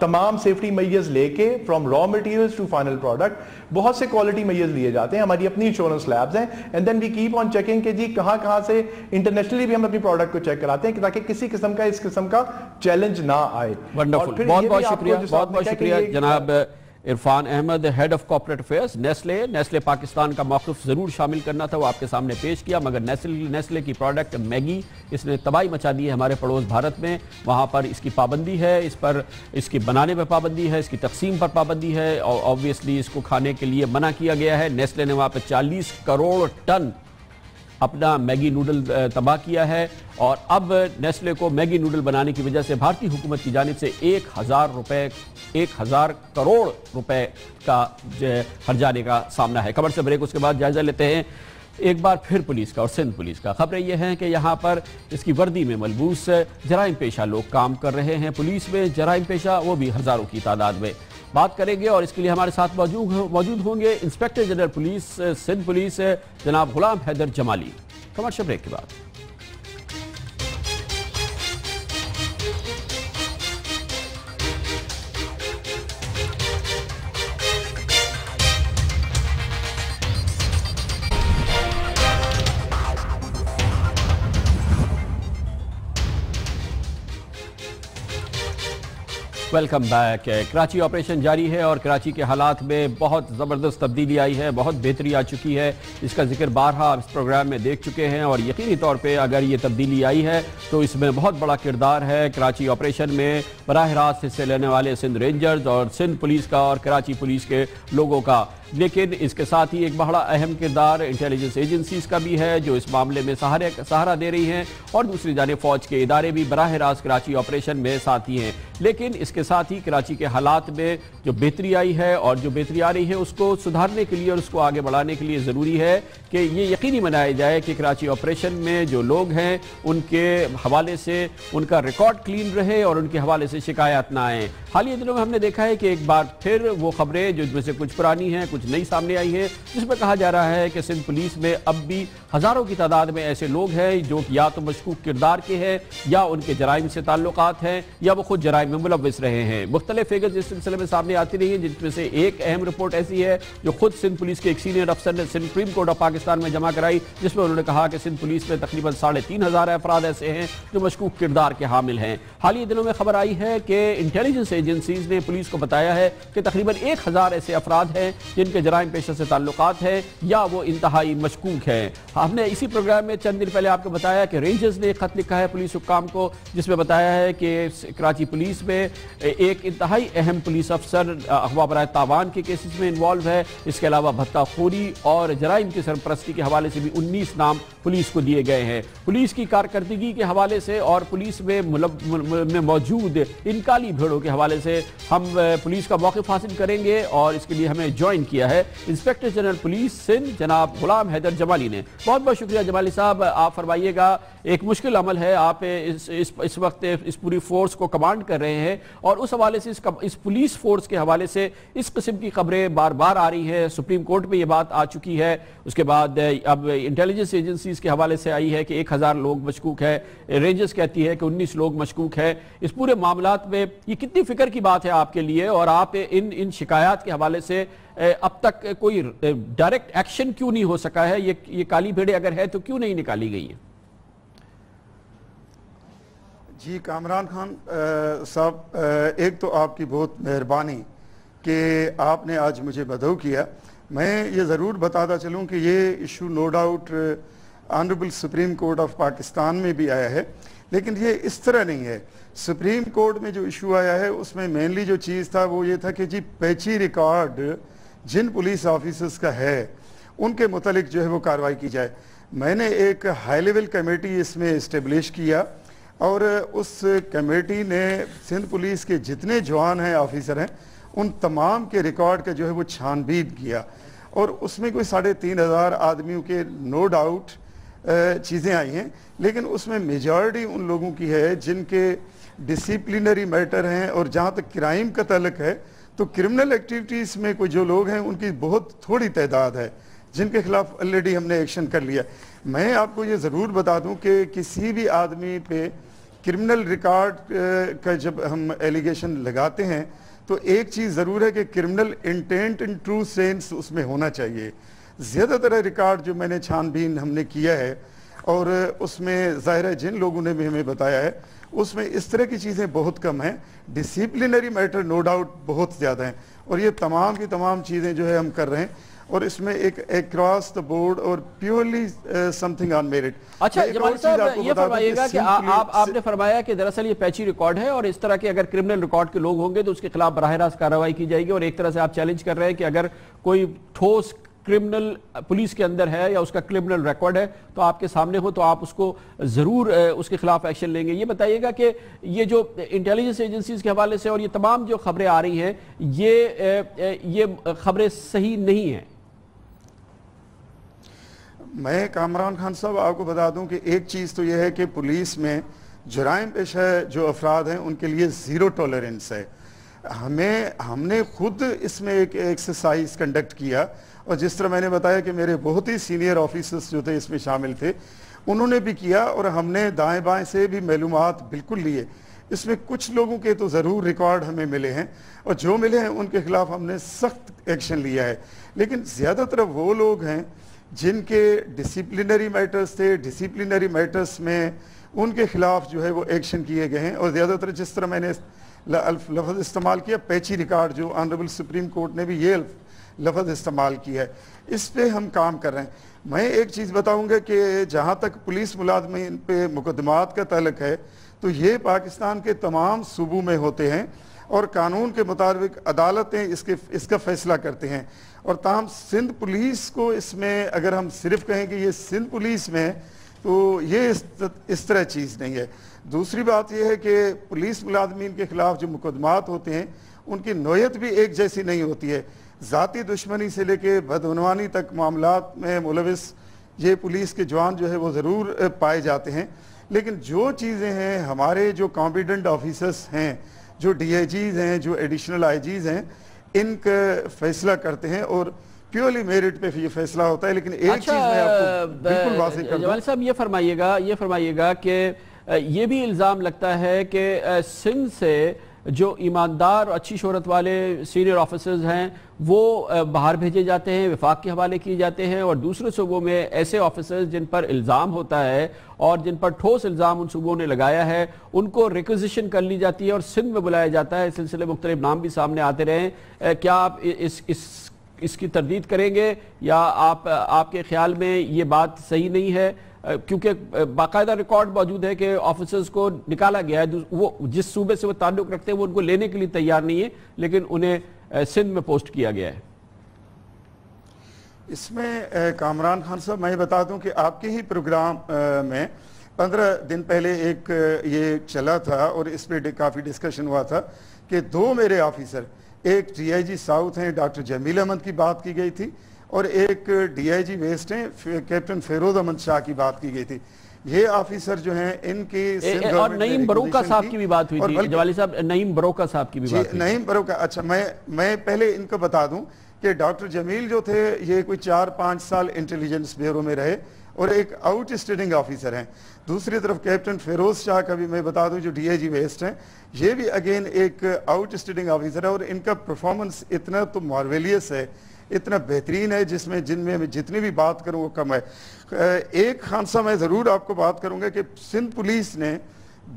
Speaker 15: तमाम सेफ्टी मेजर्स लेके from raw materials to final product बहुत से क्वालिटी मेजर्स लिए जाते हैं। हमारी अपनी इंश्योरेंस लैब्स हैं and then we keep on checking के जी कहां से इंटरनेशनली भी हम अपनी प्रोडक्ट को चेक कराते हैं ताकि किसी किस्म का इस किस्म का चैलेंज ना आए।
Speaker 1: वंडरफुल, बहुत बहुत शुक्रिया जनाब Irfan Ahmed, head of corporate affairs Nestle Pakistan का मौक़िफ़ ज़रूर शामिल करना था, वो आपके सामने पेश किया, मगर नेस्ले की प्रोडक्ट मैगी इसने तबाही मचा दी है हमारे पड़ोस भारत में। वहाँ पर इसकी पाबंदी है, इस पर इसकी बनाने पर पाबंदी है, इसकी तकसीम पर पाबंदी है और ऑब्वियसली इसको खाने के लिए मना किया गया है। नेस्ले ने वहाँ पर 40 करोड़ टन अपना मैगी नूडल तबाह किया है और अब नेस्ले को मैगी नूडल बनाने की वजह से भारतीय हुकूमत की जानिब से 1000 करोड़ रुपए का हर्जाने का सामना है। खबर से ब्रेक, उसके बाद जायजा लेते हैं एक बार फिर पुलिस का और सिंध पुलिस का। खबरें यह हैं कि यहाँ पर इसकी वर्दी में मलबूस जराइम पेशा लोग काम कर रहे हैं पुलिस में, जराइम पेशा वो भी हजारों की तादाद में। बात करेंगे और इसके लिए हमारे साथ मौजूद होंगे inspector general police Sindh police जनाब गुलाम हैदर जमाली। कमर्शियल ब्रेक के बाद वेलकम बैक। कराची ऑपरेशन जारी है और कराची के हालात में बहुत ज़बरदस्त तब्दीली आई है, बहुत बेहतरी आ चुकी है। इसका जिक्र बारहा इस प्रोग्राम में देख चुके हैं और यकीनी तौर पे अगर ये तब्दीली आई है तो इसमें बहुत बड़ा किरदार है कराची ऑपरेशन में बराह रास्त हिस्से लेने वाले सिंध रेंजर्स और सिंध पुलिस का और कराची पुलिस के लोगों का। लेकिन इसके साथ ही एक बड़ा अहम किरदार इंटेलिजेंस एजेंसीज का भी है जो इस मामले में सहारा दे रही हैं और दूसरी जानिब फौज के इदारे भी बराह रास्त कराची ऑपरेशन में साथी हैं। लेकिन इसके साथ ही कराची के हालात में जो बेहतरी आई है और जो बेहतरी आ रही है उसको सुधारने के लिए और उसको आगे बढ़ाने के लिए ज़रूरी है कि ये यकीनी बनाया जाए कि कराची ऑपरेशन में जो लोग हैं उनके हवाले से उनका रिकॉर्ड क्लीन रहे और उनके हवाले से शिकायत ना आए। हालिया दिनों में हमने देखा है कि एक बार फिर वो खबरें जिनमें से कुछ पुरानी हैं कुछ नई सामने आई है, जिसमें कहा जा रहा है कि सिंध पुलिस में अब भी हजारों की तादाद में ऐसे लोग हैं जो या तो मशकूक किरदार के हैं या उनके जराइम से ताल्लुकात हैं या वो खुद जराइम में मुलव्वस रहे हैं। मुख्तलिफ फिगर्स इस सिलसिले में सामने आती रही हैं, जिनमें से एक अहम रिपोर्ट ऐसी है जो खुद सिंध पुलिस के एक सीनियर अफसर ने सुप्रीम कोर्ट ऑफ पाकिस्तान में जमा कराई, जिसमें उन्होंने कहा कि सिंध पुलिस में तकरीबन 3500 अफराद ऐसे हैं जो मशकूक किरदार के हामिल हैं। हालिया दिनों में खबर आई है कि इंटेलिजेंस एजेंसीज ने पुलिस को बताया है कि तकरीबन 1000 ऐसे अफराद हैं जिनके जराइम पेशा से ताल्लुकात है या वो इंतहाई मशकूक है। हमने इसी प्रोग्राम में चंद दिन पहले आपको बताया कि रेंजर्स ने एक खत लिखा है पुलिस हुक्काम को, जिसमें बताया है कि कराची पुलिस में एक इंतहाई अहम पुलिस अफसर अगवा बराए तावान के केसेस में इन्वॉल्व है। इसके अलावा भत्ताखोरी और जराइम की सरपरस्ती के हवाले से भी 19 नाम पुलिस को दिए गए हैं। पुलिस की कारकर्दगी के हवाले से और पुलिस में मौजूद इन काली भेड़ों के हवाले से हम पुलिस का मौक़िफ़ हासिल करेंगे और इसके लिए हमें ज्वाइन किया है इंस्पेक्टर जनरल पुलिस सिंध जनाब गुलाम हैदर जमाली ने। बहुत बहुत शुक्रिया जमाली साहब। आप फरमाइएगा, एक मुश्किल अमल है, आप इस वक्त इस पूरी फोर्स को कमांड कर रहे हैं और उस हवाले से इस पुलिस फोर्स के हवाले से इस किस्म की खबरें बार बार आ रही है। सुप्रीम कोर्ट में ये बात आ चुकी है, उसके बाद अब इंटेलिजेंस एजेंसीज के हवाले से आई है कि 1000 लोग मशकूक है, रेंजर्स कहती है कि 19 लोग मशकूक है। इस पूरे मामलात में ये कितनी फिक्र की बात है आपके लिए, और आप इन शिकायत के हवाले से अब तक कोई डायरेक्ट एक्शन क्यों नहीं हो सका है? ये काली भेड़े अगर है तो क्यों नहीं निकाली गई है?
Speaker 16: जी कामरान खान साहब, एक तो आपकी बहुत मेहरबानी कि आपने आज मुझे मदऊ किया। मैं ये ज़रूर बताता चलूँ कि ये issue no doubt honourable supreme court of Pakistan में भी आया है, लेकिन ये इस तरह नहीं है। सुप्रीम कोर्ट में जो इशू आया है उसमें मेनली जो चीज़ था वो ये था कि जी पैची रिकॉर्ड जिन पुलिस ऑफिसर्स का है उनके मुतालिक जो है वो कार्रवाई की जाए। मैंने एक हाई लेवल कमेटी इसमें इस्टेब्लिश किया और उस कमेटी ने सिंध पुलिस के जितने जवान हैं, ऑफिसर हैं, उन तमाम के रिकॉर्ड का जो है वो छानबीन किया और उसमें कोई 3500 आदमियों के नो डाउट चीज़ें आई हैं, लेकिन उसमें मेजॉरिटी उन लोगों की है जिनके डिसिप्लिनरी मैटर हैं और जहाँ तक क्राइम का तल्लक है तो क्रिमिनल एक्टिविटीज़ में कोई जो लोग हैं उनकी बहुत थोड़ी तादाद है जिनके खिलाफ ऑलरेडी हमने एक्शन कर लिया। मैं आपको ये ज़रूर बता दूं कि किसी भी आदमी पे क्रिमिनल रिकॉर्ड का जब हम एलिगेशन लगाते हैं तो एक चीज़ ज़रूर है कि criminal intent in true sense उसमें होना चाहिए। ज़्यादातर रिकॉर्ड जो मैंने छानबीन हमने किया है और उसमें ज़ाहिर है जिन लोगों ने भी हमें बताया है उसमें इस तरह की चीज़ें बहुत कम हैं। डिसिप्लिनरी मैटर नो डाउट बहुत ज़्यादा हैं और ये तमाम की तमाम चीज़ें जो है हम कर रहे हैं और इसमें एक अक्रॉस द बोर्ड और प्योरली समथिंग ऑन मेरिट।
Speaker 1: अच्छा जमाली साहब, ये फरमाइएगा कि आपने फरमाया कि दरअसल ये पैची रिकॉर्ड है और इस तरह के अगर क्रिमिनल रिकॉर्ड के लोग होंगे तो उसके खिलाफ बराह रास्त कार्रवाई की जाएगी, और एक तरह से आप चैलेंज कर रहे हैं कि अगर कोई ठोस क्रिमिनल पुलिस के अंदर है या उसका क्रिमिनल रिकॉर्ड है तो आपके सामने हो तो आप उसको जरूर उसके खिलाफ एक्शन लेंगे। ये बताइएगा कि ये जो इंटेलिजेंस एजेंसीज के हवाले से और ये तमाम जो खबरें आ रही हैं ये खबरें सही नहीं हैं।
Speaker 16: मैं कामरान खान साहब आपको बता दूं कि एक चीज़ तो यह है कि पुलिस में जुराइम पेशा जो अफराद हैं उनके लिए ज़ीरो टॉलरेंस है। हमने खुद इसमें एक एक्सरसाइज कंडक्ट किया और जिस तरह मैंने बताया कि मेरे बहुत ही सीनियर ऑफिसर्स जो थे इसमें शामिल थे, उन्होंने भी किया और हमने दाएं बाएं से भी मालूमात बिल्कुल लिए। इसमें कुछ लोगों के तो ज़रूर रिकॉर्ड हमें मिले हैं और जो मिले हैं उनके खिलाफ हमने सख्त एक्शन लिया है, लेकिन ज़्यादातर वो लोग हैं जिनके डिसिप्लिनरी मैटर्स थे, डिसिप्लिनरी मैटर्स में उनके खिलाफ जो है वो एक्शन किए गए हैं। और ज़्यादातर जिस तरह मैंने लफ्ज़ इस्तेमाल किया पैची रिकॉर्ड, जो ऑनरेबल सुप्रीम कोर्ट ने भी ये लफ्ज़ इस्तेमाल किया है, इस पे हम काम कर रहे हैं। मैं एक चीज़ बताऊंगा कि जहाँ तक पुलिस मुलाजमीन पे मुकदमात का ताल्लुक है तो ये पाकिस्तान के तमाम सूबों में होते हैं और कानून के मुताबिक अदालतें इसका फैसला करते हैं। और ताहम सिंध पुलिस को इसमें अगर हम सिर्फ कहें कि ये सिंध पुलिस में, तो ये इस तरह चीज़ नहीं है। दूसरी बात यह है कि पुलिस मुलाजमीन के खिलाफ जो मुकदमात होते हैं उनकी नोयत भी एक जैसी नहीं होती है। ज़ाती दुश्मनी से लेके बदउनवानी तक मामलात में मुलविस ये पुलिस के जवान जो है वो ज़रूर पाए जाते हैं, लेकिन जो चीज़ें हैं हमारे जो कॉम्पिटेंट ऑफिसर्स हैं, जो DIGs हैं, जो एडिशनल IGs हैं, इनका फैसला करते हैं और प्योरली मेरिट पे ये फैसला होता है। लेकिन एक चीज़ मैं आपको बिल्कुल वाज़ेह कर दूं।
Speaker 1: जमाल साहब ये फरमाइएगा कि ये भी इल्ज़ाम लगता है कि सिंध से जो ईमानदार और अच्छी शोहरत वाले सीनियर ऑफिसर्स हैं वो बाहर भेजे जाते हैं, विफाक के हवाले किए जाते हैं, और दूसरे सूबों में ऐसे ऑफिसर्स जिन पर इल्ज़ाम होता है और जिन पर ठोस इल्ज़ाम उन सूबों ने लगाया है उनको रिक्विजिशन कर ली जाती है और सिंध में बुलाया जाता है। इस सिलसिले मुख्तलिफ नाम भी सामने आते रहे। क्या आप इसकी तरदीद करेंगे या आपके ख्याल में ये बात सही नहीं है? क्योंकि बाकायदा रिकॉर्ड मौजूद है कि ऑफिसर्स को निकाला गया है, वो जिस सूबे से वो ताल्लुक रखते हैं वो उनको लेने के लिए तैयार नहीं है, लेकिन उन्हें सिंध में पोस्ट किया गया है।
Speaker 16: इसमें कामरान खान साहब मैं बता दूं कि आपके ही प्रोग्राम में 15 दिन पहले एक ये चला था और इस पर काफ़ी डिस्कशन हुआ था कि 2 मेरे ऑफिसर, एक डीआईजी साउथ हैं डॉक्टर जमील अहमद की बात की गई थी, और एक डीआईजी वेस्ट हैं कैप्टन फेरोज अहमद शाह की बात की गई थी। ये ऑफिसर जो हैं इनकी
Speaker 1: और नईम बरोका साहब की भी बात हुई थी, जवाली साहब, नईम बरोका साहब की भी बात हुई।
Speaker 16: नईम बरोका, अच्छा मैं पहले इनको बता दूं कि डॉक्टर जमील जो थे ये कोई 4-5 साल इंटेलिजेंस ब्यूरो में रहे और एक आउटस्टैंडिंग ऑफिसर हैं। दूसरी तरफ कैप्टन फेरोज शाह का भी मैं बता दूं जो डीआईजी वेस्ट हैं, ये भी अगेन एक आउटस्टैंडिंग ऑफिसर है और इनका परफॉर्मेंस इतना तो मार्वेलियस है, इतना बेहतरीन है जिनमें मैं जितनी भी बात करूं वो कम है। एक खानसा मैं ज़रूर आपको बात करूंगा कि सिंध पुलिस ने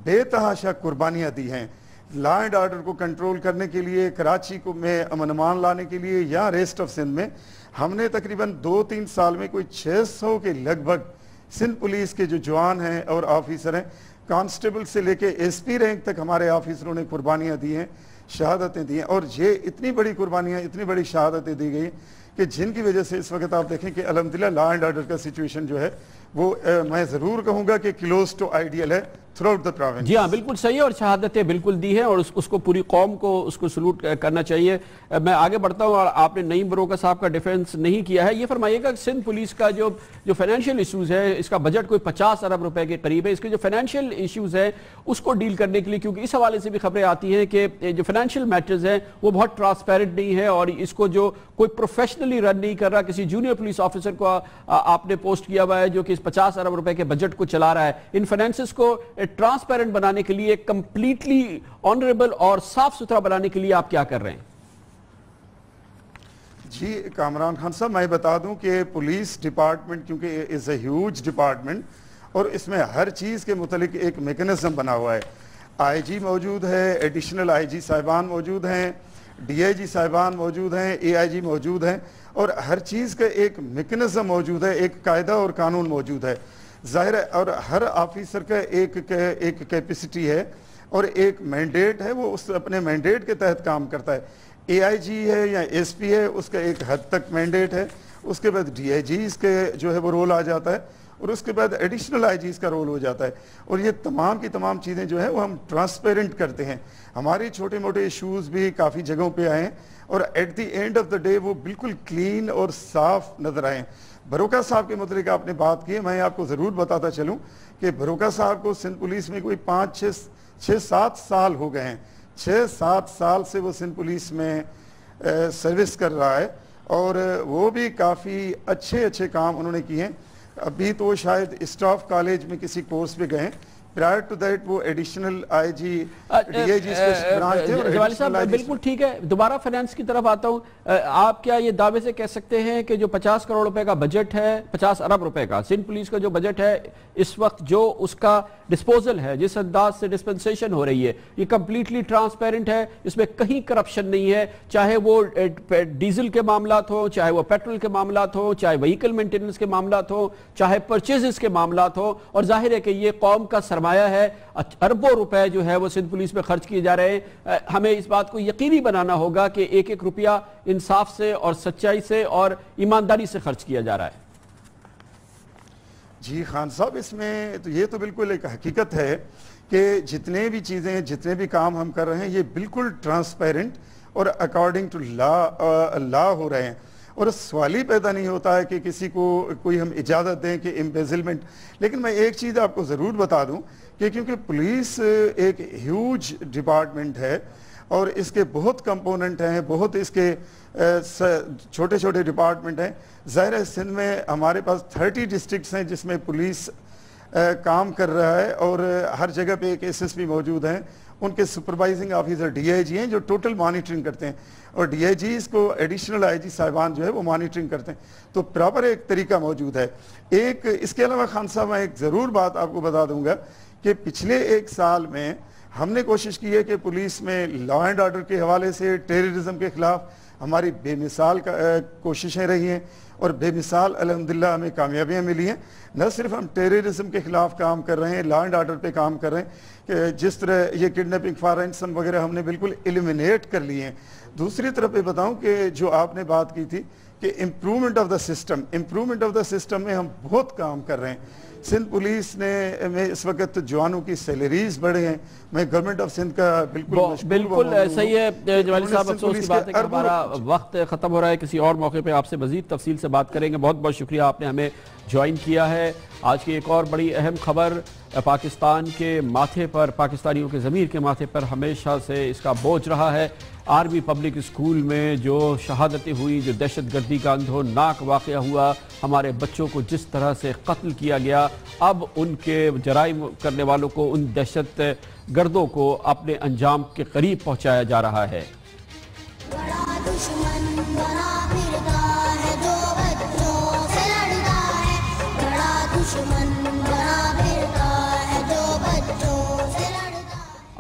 Speaker 16: बेतहाशा कुर्बानियाँ दी हैं लॉ एंड ऑर्डर को कंट्रोल करने के लिए, कराची को में अमन लाने के लिए, या रेस्ट ऑफ सिंध में हमने तकरीबन 2-3 साल में कोई 600 के लगभग सिंध पुलिस के जो जवान हैं और ऑफिसर हैं, कांस्टेबल से लेके एसपी रैंक तक हमारे ऑफिसरों ने कुर्बानियाँ दी हैं, शहादतें दी हैं। और ये इतनी बड़ी कुर्बानियाँ, इतनी बड़ी शहादतें दी गई कि जिनकी वजह से इस वक्त आप देखें कि अल्हम्दुलिल्लाह लॉ एंड ऑर्डर का सिचुएशन जो है वो मैं ज़रूर कहूँगा कि क्लोज टू आइडियल है थ्रू आउट द प्रोविंस।
Speaker 1: जी हाँ, बिल्कुल सही है, और शहादतें बिल्कुल दी है और उसको पूरी कौम को उसको सलूट करना चाहिए। मैं आगे बढ़ता हूँ, और आपने नईम बरोका साहब का डिफेंस नहीं किया है। ये फरमाइएगा कि सिंध पुलिस का जो फाइनेंशियल इशूज़ है, इसका बजट कोई 50 अरब रुपए के करीब है, इसके जो फाइनेंशियल इशूज़ है उसको डील करने के लिए, क्योंकि इस हवाले से भी खबरें आती हैं कि जो फाइनेंशियल मैटर्स हैं वो बहुत ट्रांसपेरेंट नहीं है और इसको जो कोई प्रोफेशनली रन नहीं कर रहा, किसी जूनियर पुलिस ऑफिसर को आपने पोस्ट किया हुआ है जो कि इस 50 अरब रुपए के बजट को चला रहा है। इन फाइनेंसेस को ट्रांसपेरेंट बनाने के लिए, कंप्लीटली ऑनरेबल और साफ सुथरा बनाने के लिए आप क्या कर रहे हैं?
Speaker 16: जी कामरान खान साहब, मैं बता दूं कि पुलिस डिपार्टमेंट क्योंकि इज़ ए ह्यूज डिपार्टमेंट और इसमें हर चीज़ के मुतालिक एक मेकनिज़म बना हुआ है। आईजी मौजूद है, एडिशनल आईजी साहिबान मौजूद हैं, डीआईजी साहिबान मौजूद हैं, एआईजी मौजूद हैं, और हर चीज़ का एक मेकनिज़म मौजूद है, एक कायदा और कानून मौजूद है ज़ाहिर है। और हर ऑफिसर का एक कैपेसिटी है और एक मैंडेट है, वो उस अपने मैंडेट के तहत काम करता है। एआईजी है या एसपी है, उसका एक हद तक मैंडेट है, उसके बाद डीआईजीज़ के जो है वो रोल आ जाता है, और उसके बाद एडिशनल आईजीज़ का रोल हो जाता है। और ये तमाम की तमाम चीज़ें जो है वो हम ट्रांसपेरेंट करते हैं। हमारे छोटे मोटे इशूज़ भी काफ़ी जगहों पे आए हैं और at the end of the day वो बिल्कुल क्लीन और साफ नज़र आए। बरोका साहब के मतलब आपने बात की है, मैं आपको ज़रूर बताता चलूँ कि बरोका साहब को सिंध पुलिस में कोई 5-6-7 साल हो गए हैं। 6-7 साल से वो सिंध पुलिस में सर्विस कर रहा है और वो भी काफ़ी अच्छे काम उन्होंने किए हैं। अभी तो शायद स्टाफ कॉलेज में किसी कोर्स पे गए, प्रायर टू दैट वो एडिशनल आईजी डीआईजी ब्रांच थे।
Speaker 1: जवाली साहब बिल्कुल ठीक है, दोबारा फाइनेंस की तरफ आता हूँ। आप क्या ये दावे से कह सकते हैं कि जो 50 करोड़ रुपए का बजट है, 50 अरब रुपए का सिंध पुलिस का जो बजट है इस वक्त, जो उसका डिस्पोजल है, जिस अंदाज से डिस्पेंसेशन हो रही है, ये कंप्लीटली ट्रांसपेरेंट है, इसमें कहीं करप्शन नहीं है, चाहे वो डीजल के मामलात हो, चाहे वो पेट्रोल के मामलात हो, चाहे व्हीकल मेंटेनेंस के मामलात हो, चाहे परचेजेस के मामलात हो। और जाहिर है कि ये कौम का सरमाया है, अरबों रुपए जो है वो सिंध पुलिस में खर्च किए जा रहे हैं। हमें इस बात को यकीनी बनाना होगा कि एक एक रुपया इंसाफ से और सच्चाई से और ईमानदारी से खर्च किया जा रहा है।
Speaker 16: जी खान साहब, इसमें तो ये तो बिल्कुल एक हकीकत है कि जितने भी चीज़ें, जितने भी काम हम कर रहे हैं ये बिल्कुल ट्रांसपेरेंट और अकॉर्डिंग टू लॉ हो रहे हैं। और सवाल ही पैदा नहीं होता है कि किसी को कोई हम इजाज़त दें कि एम्बेजलमेंट। लेकिन मैं एक चीज़ आपको ज़रूर बता दूं कि क्योंकि पुलिस एक ह्यूज डिपार्टमेंट है और इसके बहुत कंपोनेंट हैं, बहुत इसके छोटे छोटे डिपार्टमेंट हैं। ज़ाहिर है सिंध में हमारे पास 30 डिस्ट्रिक्ट्स हैं जिसमें पुलिस काम कर रहा है और हर जगह पे एक एसएसपी मौजूद हैं, उनके सुपरवाइजिंग ऑफिसर डीआईजी हैं जो टोटल मॉनिटरिंग करते हैं, और डीआईजीज़ को एडिशनल आईजी साहिबान जो है वो मॉनिटरिंग करते हैं। तो प्रॉपर एक तरीका मौजूद है। एक इसके अलावा खान साहब मैं एक ज़रूर बात आपको बता दूंगा कि पिछले 1 साल में हमने कोशिश की है कि पुलिस में लॉ एंड ऑर्डर के हवाले से टेररिज्म के खिलाफ हमारी बेमिसाल कोशिशें रही हैं और बेमिसाल अल्हम्दुलिल्लाह हमें कामयाबियाँ मिली हैं। न सिर्फ हम टेररिज्म के खिलाफ काम कर रहे हैं, लॉ एंड ऑर्डर पे काम कर रहे हैं कि जिस तरह ये किडनैपिंग फॉर रैंसम वगैरह हमने बिल्कुल एलिमिनेट कर लिए हैं। दूसरी तरफ ये बताऊं कि जो आपने बात की थी कि इम्प्रूवमेंट ऑफ द सिस्टम में हम बहुत काम कर रहे हैं। सिंध पुलिस ने में इस वक्त जवानों की सैलरीज बढ़े हैं। मैं गवर्नमेंट ऑफ सिंध का
Speaker 1: बिल्कुल सही है जवाली साहब, अफसोस की बात है कि हमारा वक्त खत्म हो रहा है। किसी और मौके पे आपसे मजीद तफसील से बात करेंगे। बहुत बहुत शुक्रिया आपने हमें ज्वाइन किया है। आज की एक और बड़ी अहम खबर, पाकिस्तान के माथे पर, पाकिस्तानियों के ज़मीर के माथे पर हमेशा से इसका बोझ रहा है। आर्मी पब्लिक स्कूल में जो शहादतें हुई, जो दहशतगर्दी का अंधोनाक वाक़या हुआ, हमारे बच्चों को जिस तरह से कत्ल किया गया, अब उनके जराइम करने वालों को, उन दहशत गर्दों को अपने अंजाम के करीब पहुंचाया जा रहा है।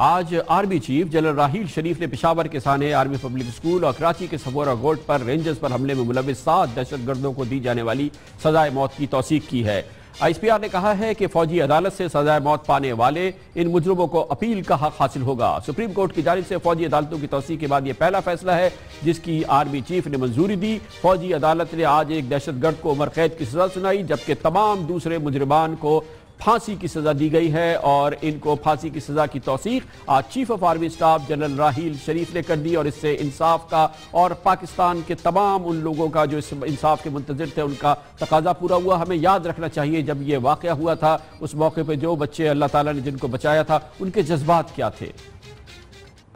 Speaker 1: आज army chief general Raheel Sharif ने पेशावर के साने आर्मी पब्लिक स्कूल और कराची के सफोरा गोल्ड पर रेंजर्स पर हमले में मुलविस 7 दहशतगर्दों को दी जाने वाली सजाए मौत की तौसीक की है। ISPR ने कहा है कि फौजी अदालत से सजाए मौत पाने वाले इन मुजरिमों को अपील का हक हासिल होगा। सुप्रीम कोर्ट की जानिब से फौजी अदालतों की तौसीक के बाद यह पहला फैसला है जिसकी आर्मी चीफ ने मंजूरी दी। फौजी अदालत ने आज एक दहशतगर्द को उम्र कैद की सजा सुनाई, जबकि तमाम दूसरे मुजरिमान को फांसी की सजा दी गई है और इनको फांसी की सजा की तौसीक आज chief of army staff general Raheel Sharif ने कर दी। और इससे इंसाफ का और पाकिस्तान के तमाम उन लोगों का जो इस इंसाफ के मुंतज़िर थे उनका तकाजा पूरा हुआ। हमें याद रखना चाहिए जब ये वाक़या हुआ था उस मौके पर जो बच्चे अल्लाह ताला ने जिनको बचाया था उनके जज्बात क्या थे।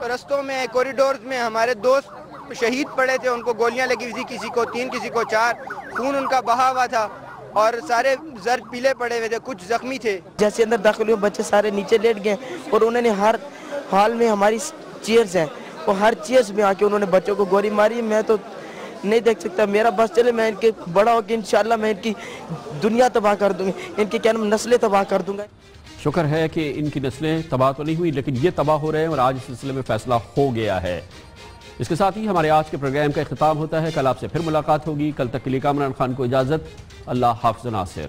Speaker 17: रस्तों में, कॉरिडोर में हमारे दोस्त शहीद पड़े थे, उनको गोलियां लगी हुई थी, किसी को 3 किसी को 4, खून उनका बहा हुआ था और सारे जर्द पीले पड़े हुए थे, कुछ जख्मी थे।
Speaker 11: जैसे अंदर दाखिल हुए बच्चे सारे नीचे लेट गए और उन्होंने हर हाल में हमारी चेयर्स हैं और हर चेयर्स में आके उन्होंने बच्चों को गोली मारी। मैं तो नहीं देख सकता, मेरा बस चले, मैं इनके बड़ा होकर इंशाल्लाह मैं इनकी दुनिया तबाह कर दूंगी, इनकी क्या नाम नस्लें तबाह कर दूंगा।
Speaker 1: शुक्र है कि इनकी नस्लें तबाह तो नहीं हुई, लेकिन ये तबाह हो रहे हैं और आज इस सिलसिले में फैसला हो गया है। इसके साथ ही हमारे आज के प्रोग्राम का इख्तिताम होता है। कल आपसे फिर मुलाकात होगी। कल तक के लिए कामरान खान को इजाज़त। अल्लाह हाफ़िज़ नासिर।